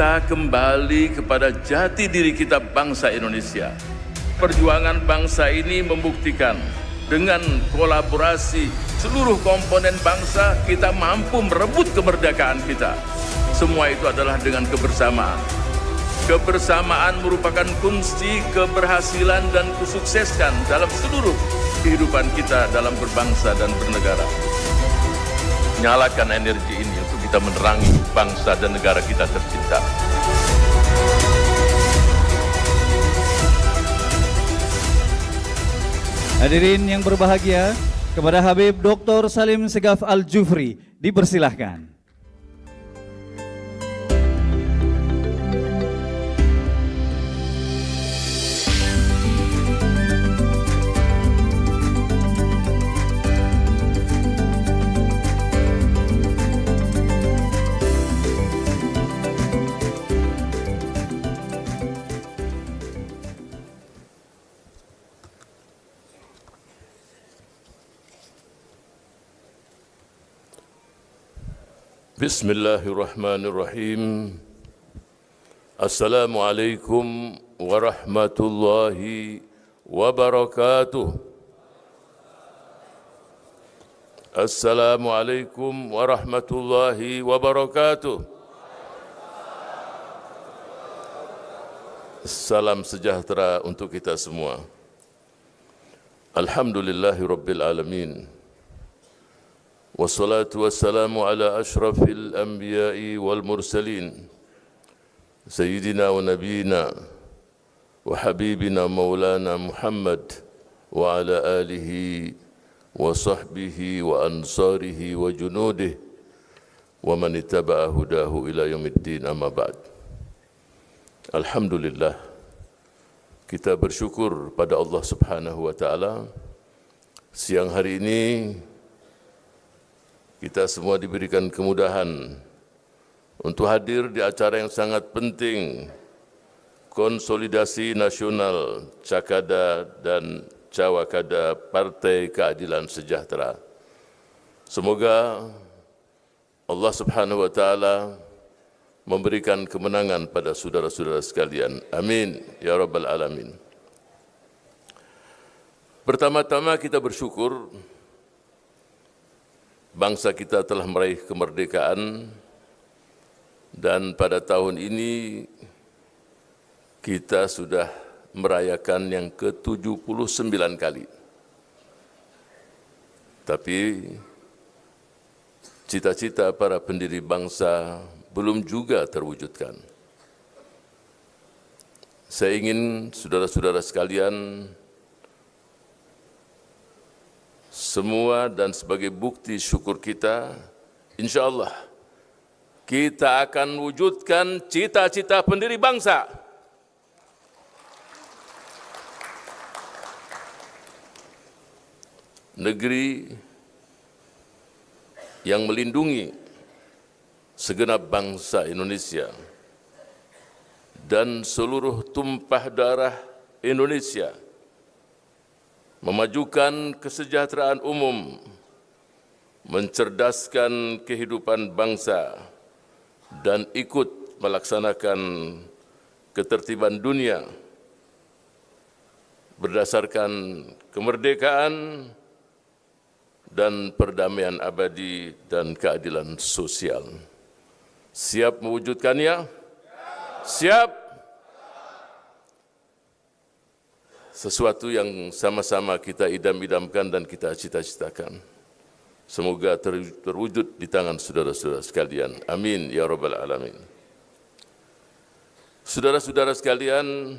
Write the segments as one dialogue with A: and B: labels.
A: kita kembali kepada jati diri kita bangsa Indonesia. Perjuangan bangsa ini membuktikan dengan kolaborasi seluruh komponen bangsa kita mampu merebut kemerdekaan kita. Semua itu adalah dengan kebersamaan. Kebersamaan merupakan kunci keberhasilan dan kesuksesan dalam seluruh kehidupan kita dalam berbangsa dan bernegara. Nyalakan energi ini untuk kita menerangi bangsa dan negara kita tercinta.
B: Hadirin yang berbahagia, kepada Habib Dr. Salim Segaf Al-Jufri dipersilahkan.
A: Bismillahirrahmanirrahim. Assalamualaikum warahmatullahi wabarakatuh. Assalamualaikum warahmatullahi wabarakatuh. Salam sejahtera untuk kita semua. Alhamdulillahi Rabbil Alamin. Wassalatu wassalamu ala ashrafil anbiya'i wal mursalin Sayyidina wa nabiyina wa habibina maulana Muhammad wa ala alihi wa sahbihi wa ansarihi wa junudih wa man ittaba'a hudahu ila yaumiddin, amma ba'd. Alhamdulillah, kita bersyukur pada Allah Subhanahu wa taala. Siang hari ini kita semua diberikan kemudahan untuk hadir di acara yang sangat penting, konsolidasi nasional Cakada dan Cawakada Partai Keadilan Sejahtera. Semoga Allah Subhanahu wa taala memberikan kemenangan pada saudara-saudara sekalian. Amin ya rabbal alamin. Pertama-tama kita bersyukur bangsa kita telah meraih kemerdekaan, dan pada tahun ini kita sudah merayakan yang ke-79 kali. Tapi cita-cita para pendiri bangsa belum juga terwujudkan. Saya ingin saudara-saudara sekalian semua, dan sebagai bukti syukur kita, insya Allah kita akan wujudkan cita-cita pendiri bangsa. Negeri yang melindungi segenap bangsa Indonesia dan seluruh tumpah darah Indonesia, memajukan kesejahteraan umum, mencerdaskan kehidupan bangsa, dan ikut melaksanakan ketertiban dunia berdasarkan kemerdekaan dan perdamaian abadi dan keadilan sosial. Siap mewujudkannya? Siap? Sesuatu yang sama-sama kita idam-idamkan dan kita cita-citakan. Semoga terwujud di tangan saudara-saudara sekalian. Amin ya rabbal alamin. Saudara-saudara sekalian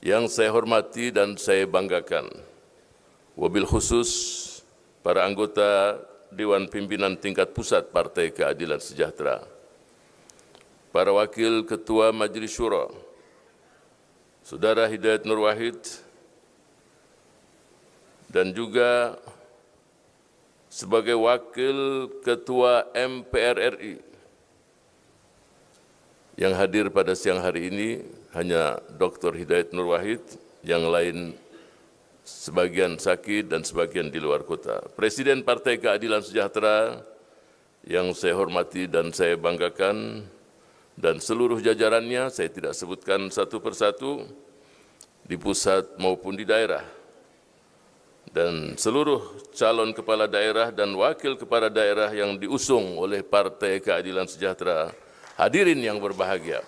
A: yang saya hormati dan saya banggakan, wabil khusus para anggota Dewan Pimpinan Tingkat Pusat Partai Keadilan Sejahtera, para wakil ketua Majelis Syuro, Saudara Hidayat Nur Wahid, dan juga sebagai wakil ketua MPR RI yang hadir pada siang hari ini hanya Dr. Hidayat Nur Wahid, yang lain sebagian sakit dan sebagian di luar kota. Presiden Partai Keadilan Sejahtera yang saya hormati dan saya banggakan, dan seluruh jajarannya, saya tidak sebutkan satu persatu, di pusat maupun di daerah, dan seluruh calon kepala daerah dan wakil kepala daerah yang diusung oleh Partai Keadilan Sejahtera, hadirin yang berbahagia.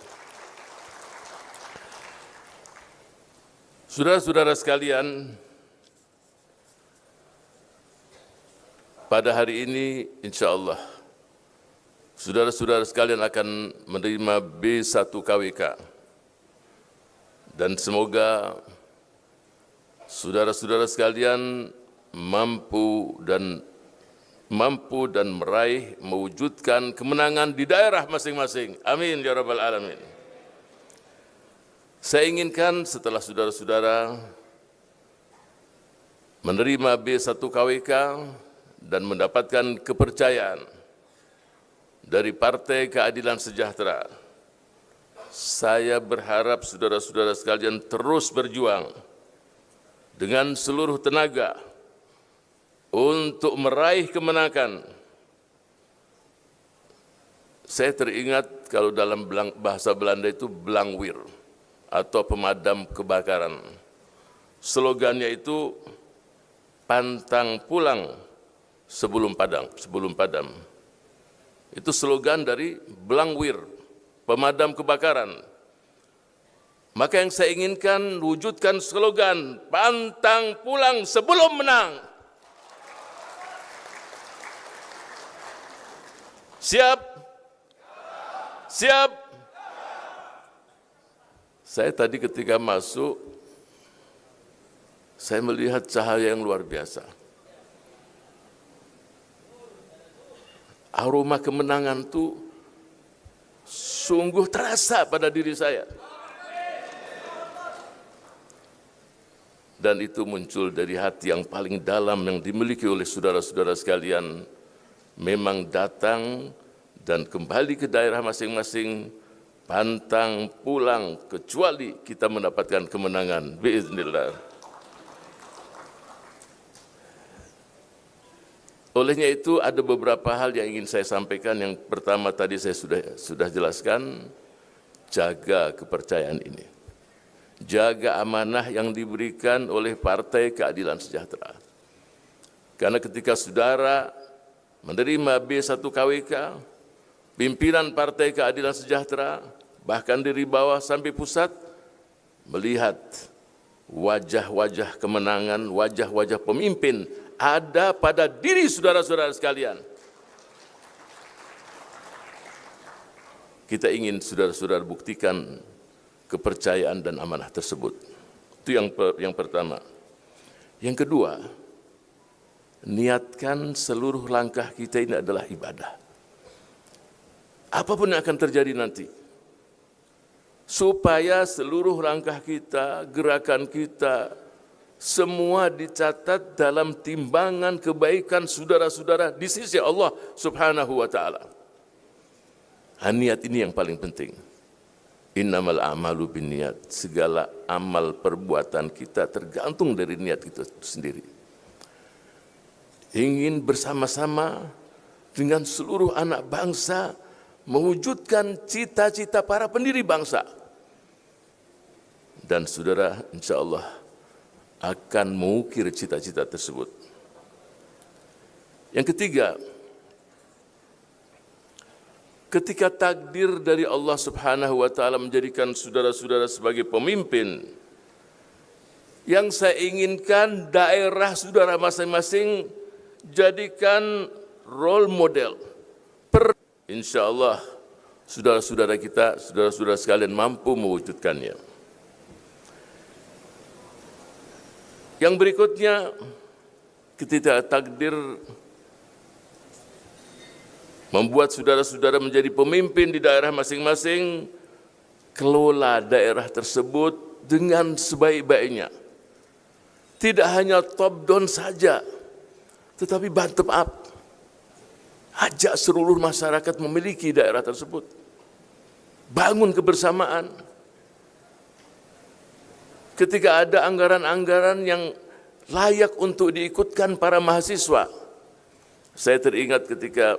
A: Saudara-saudara sekalian, pada hari ini insya Allah saudara-saudara sekalian akan menerima B1 KWK, dan semoga saudara-saudara sekalian mampu dan meraih, mewujudkan kemenangan di daerah masing-masing. Amin ya rabbal alamin. Saya inginkan setelah saudara-saudara menerima B1 KWK dan mendapatkan kepercayaan dari Partai Keadilan Sejahtera, saya berharap saudara-saudara sekalian terus berjuang dengan seluruh tenaga untuk meraih kemenangan. Saya teringat kalau dalam bahasa Belanda itu blangwir atau pemadam kebakaran. Slogannya itu pantang pulang sebelum padam. Itu slogan dari blangwir, pemadam kebakaran. Maka yang saya inginkan wujudkan slogan pantang pulang sebelum menang. Siap? Siap? Saya tadi ketika masuk, saya melihat cahaya yang luar biasa. Aroma kemenangan itu sungguh terasa pada diri saya. Dan itu muncul dari hati yang paling dalam yang dimiliki oleh saudara-saudara sekalian. Memang datang dan kembali ke daerah masing-masing, pantang pulang kecuali kita mendapatkan kemenangan. Biiznillah. Olehnya itu ada beberapa hal yang ingin saya sampaikan. Yang pertama tadi saya sudah jelaskan, jaga kepercayaan ini. Jaga amanah yang diberikan oleh Partai Keadilan Sejahtera. Karena ketika saudara menerima B1 KWK, pimpinan Partai Keadilan Sejahtera, bahkan dari bawah sampai pusat, melihat wajah-wajah kemenangan, wajah-wajah pemimpin ada pada diri saudara-saudara sekalian. Kita ingin saudara-saudara buktikan kepercayaan dan amanah tersebut. Itu yang pertama. Yang kedua, niatkan seluruh langkah kita ini adalah ibadah. Apapun yang akan terjadi nanti, supaya seluruh langkah kita, gerakan kita, semua dicatat dalam timbangan kebaikan saudara-saudara di sisi Allah Subhanahu wa ta'ala. Niat ini yang paling penting. Innamal a'malu binniyat. Segala amal perbuatan kita tergantung dari niat kita sendiri. Ingin bersama-sama dengan seluruh anak bangsa mewujudkan cita-cita para pendiri bangsa. Dan saudara, insya Allah akan mengukir cita-cita tersebut. Yang ketiga, ketika takdir dari Allah Subhanahu wa ta'ala menjadikan saudara-saudara sebagai pemimpin, yang saya inginkan daerah saudara masing-masing jadikan role model. Insya Allah saudara-saudara kita, saudara-saudara sekalian mampu mewujudkannya. Yang berikutnya, ketika takdir membuat saudara-saudara menjadi pemimpin di daerah masing-masing, kelola daerah tersebut dengan sebaik-baiknya. Tidak hanya top down saja, tetapi bottom up. Ajak seluruh masyarakat memiliki daerah tersebut. Bangun kebersamaan. Ketika ada anggaran-anggaran yang layak untuk diikutkan para mahasiswa. Saya teringat ketika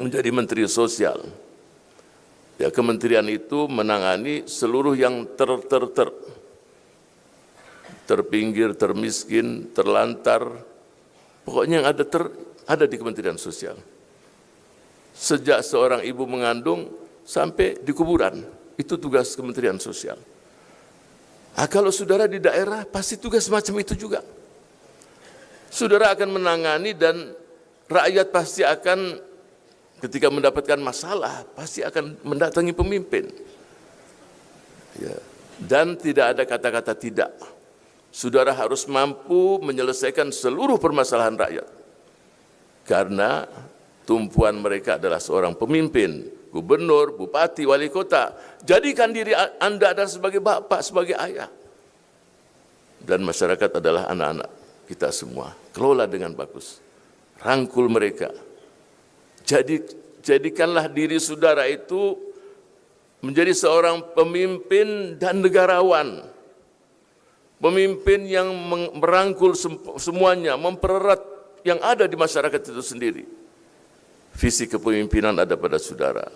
A: menjadi Menteri Sosial. Ya, kementerian itu menangani seluruh yang terpinggir, termiskin, terlantar, pokoknya yang ada di Kementerian Sosial. Sejak seorang ibu mengandung sampai di kuburan, itu tugas Kementerian Sosial. Kalau saudara di daerah, pasti tugas semacam itu juga. Saudara akan menangani dan rakyat pasti akan, ketika mendapatkan masalah, pasti akan mendatangi pemimpin. Ya. Dan tidak ada kata-kata tidak. Saudara harus mampu menyelesaikan seluruh permasalahan rakyat. Karena tumpuan mereka adalah seorang pemimpin, gubernur, bupati, wali kota. Jadikan diri Anda adalah sebagai bapak, sebagai ayah. Dan masyarakat adalah anak-anak kita semua. Kelola dengan bagus. Rangkul mereka. Jadikanlah diri saudara itu menjadi seorang pemimpin dan negarawan. Pemimpin yang merangkul semuanya, mempererat yang ada di masyarakat itu sendiri. Visi kepemimpinan ada pada saudara.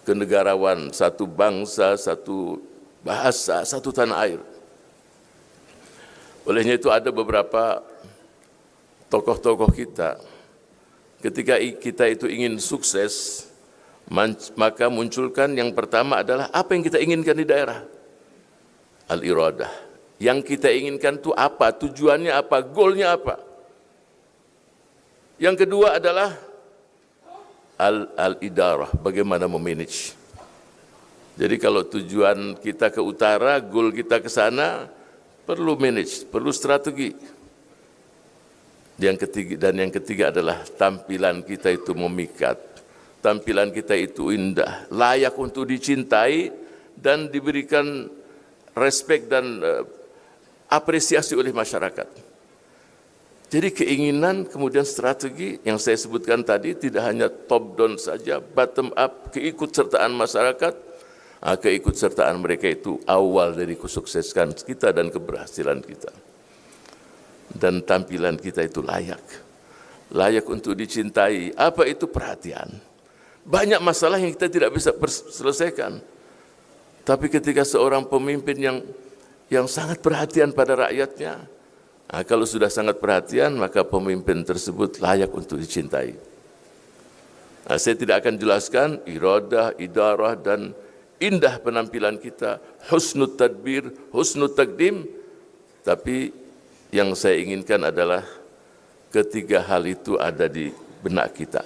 A: Kenegarawan, satu bangsa, satu bahasa, satu tanah air. Olehnya itu ada beberapa tokoh-tokoh kita. Ketika kita itu ingin sukses, maka munculkan yang pertama adalah apa yang kita inginkan di daerah. Al-iradah. Yang kita inginkan itu apa, tujuannya apa, goalnya apa. Yang kedua adalah al-idarah, bagaimana memanage. Jadi kalau tujuan kita ke utara, goal kita ke sana, perlu manage, perlu strategi. Yang ketiga adalah tampilan kita itu memikat. Tampilan kita itu indah, layak untuk dicintai dan diberikan respek dan apresiasi oleh masyarakat. Jadi keinginan kemudian strategi yang saya sebutkan tadi tidak hanya top down saja, bottom up, keikutsertaan masyarakat. Keikutsertaan mereka itu awal dari kesuksesan kita dan keberhasilan kita. Dan tampilan kita itu layak. Layak untuk dicintai. Apa itu perhatian? Banyak masalah yang kita tidak bisa selesaikan. Tapi ketika seorang pemimpin yang sangat perhatian pada rakyatnya, kalau sudah sangat perhatian, maka pemimpin tersebut layak untuk dicintai. Saya tidak akan jelaskan iradah, idarah, dan indah penampilan kita, husnul tadbir, husnul takdim, tapi yang saya inginkan adalah ketiga hal itu ada di benak kita.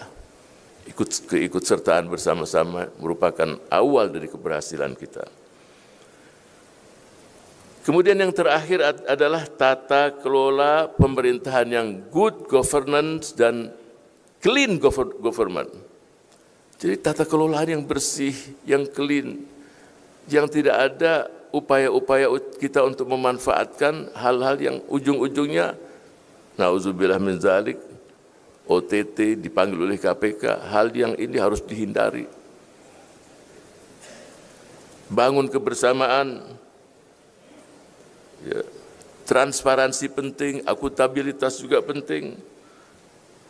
A: Keikutsertaan bersama-sama merupakan awal dari keberhasilan kita. Kemudian yang terakhir adalah tata kelola pemerintahan yang good governance dan clean government. Jadi tata kelola yang bersih, yang clean, yang tidak ada upaya-upaya kita untuk memanfaatkan hal-hal yang ujung-ujungnya, na'udzubillah min zalik, OTT dipanggil oleh KPK, hal yang ini harus dihindari. Bangun kebersamaan, ya, transparansi penting, akuntabilitas juga penting,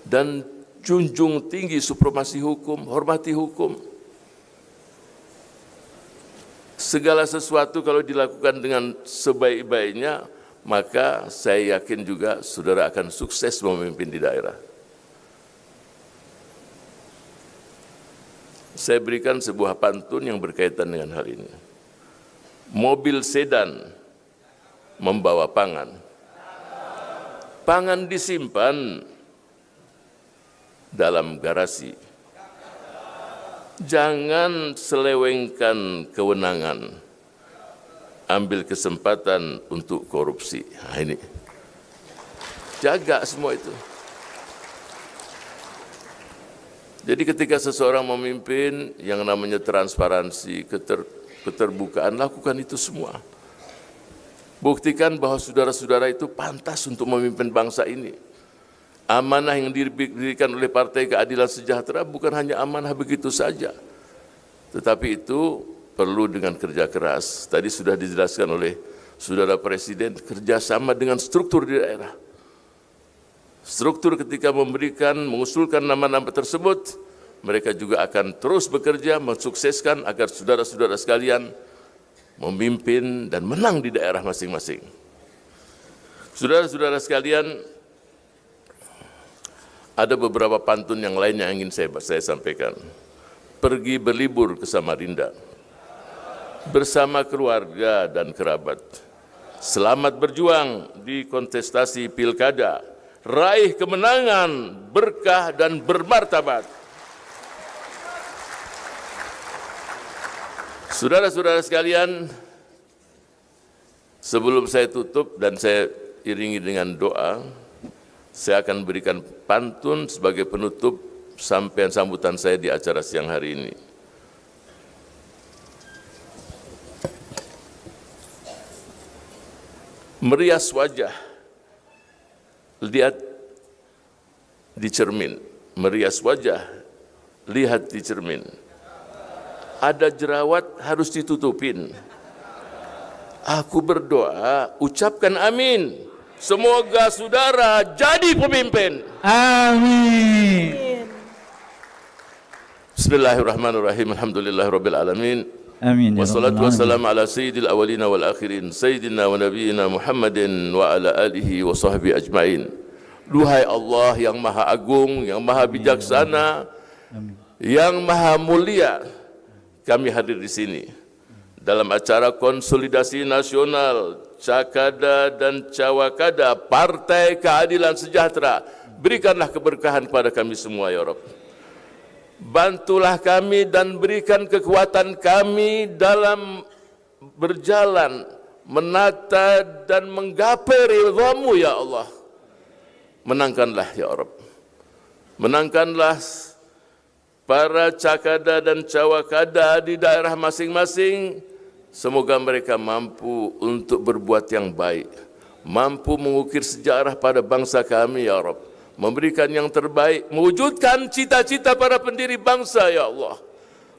A: dan junjung tinggi supremasi hukum, hormati hukum. Segala sesuatu kalau dilakukan dengan sebaik-baiknya, maka saya yakin juga saudara akan sukses memimpin di daerah. Saya berikan sebuah pantun yang berkaitan dengan hal ini. Mobil sedan membawa pangan. Pangan disimpan dalam garasi. Jangan selewengkan kewenangan. Ambil kesempatan untuk korupsi. Nah, ini. Jaga semua itu. Jadi ketika seseorang memimpin yang namanya transparansi, keterbukaan, lakukan itu semua. Buktikan bahwa saudara-saudara itu pantas untuk memimpin bangsa ini. Amanah yang diberikan oleh Partai Keadilan Sejahtera bukan hanya amanah begitu saja. Tetapi itu perlu dengan kerja keras. Tadi sudah dijelaskan oleh Saudara Presiden, kerjasama dengan struktur di daerah. Struktur ketika mengusulkan nama-nama tersebut, mereka juga akan terus bekerja mensukseskan agar saudara-saudara sekalian memimpin dan menang di daerah masing-masing. Saudara-saudara sekalian, ada beberapa pantun yang lain yang ingin saya sampaikan. Pergi berlibur ke Samarinda bersama keluarga dan kerabat. Selamat berjuang di kontestasi pilkada, raih kemenangan, berkah dan bermartabat. Saudara-saudara sekalian, sebelum saya tutup dan saya iringi dengan doa, saya akan berikan pantun sebagai penutup sampean sambutan saya di acara siang hari ini. Merias wajah, lihat di cermin. Merias wajah, lihat di cermin. Ada jerawat harus ditutupin. Aku berdoa, ucapkan amin. Semoga saudara jadi pemimpin.
B: Amin.
A: Bismillahirrahmanirrahim. Alhamdulillahirabbil alamin.
B: Amin.
A: Wassalatu wassalamu ala sayyidil awwalina wal akhirin, sayyidina wa nabiyyina Muhammadin wa ala alihi wa sahbihi ajmain. Duhai Allah yang Maha Agung, yang Maha Bijaksana, yang Maha Mulia, kami hadir di sini dalam acara konsolidasi nasional Cakada dan Cawakada Partai Keadilan Sejahtera. Berikanlah keberkahan kepada kami semua ya Rabb. Bantulah kami dan berikan kekuatan kami dalam berjalan, menata dan menggapai ridha-Mu ya Allah. Menangkanlah ya Rabb. Menangkanlah para Cakada dan Cawakada di daerah masing-masing. Semoga mereka mampu untuk berbuat yang baik, mampu mengukir sejarah pada bangsa kami ya Rabb. Memberikan yang terbaik, mewujudkan cita-cita para pendiri bangsa ya Allah.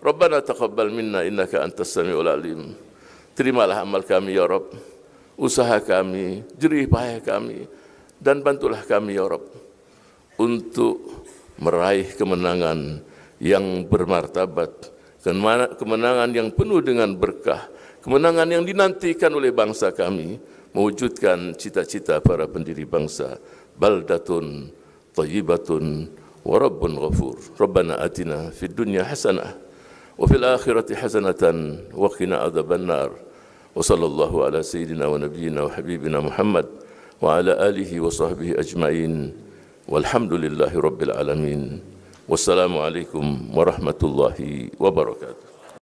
A: Rabbana taqabbal minna innaka antas samiul alim. Terimalah amal kami ya Rabb, usaha kami, jerih payah kami, dan bantulah kami ya Rabb untuk meraih kemenangan yang bermartabat, kemenangan yang penuh dengan berkah, kemenangan yang dinantikan oleh bangsa kami, mewujudkan cita-cita para pendiri bangsa. Baldatun tayyibatun wa rabbun ghafur. Rabbana atina fid dunya hasanah wa fil akhirati hasanatan wa qina adzabannar. Wa sallallahu ala sayyidina wa nabiyyina wa habibina Muhammad wa ala alihi wa sahbihi ajmain. Walhamdulillahi rabbil alamin. Wassalamu alaikum warahmatullahi wabarakatuh.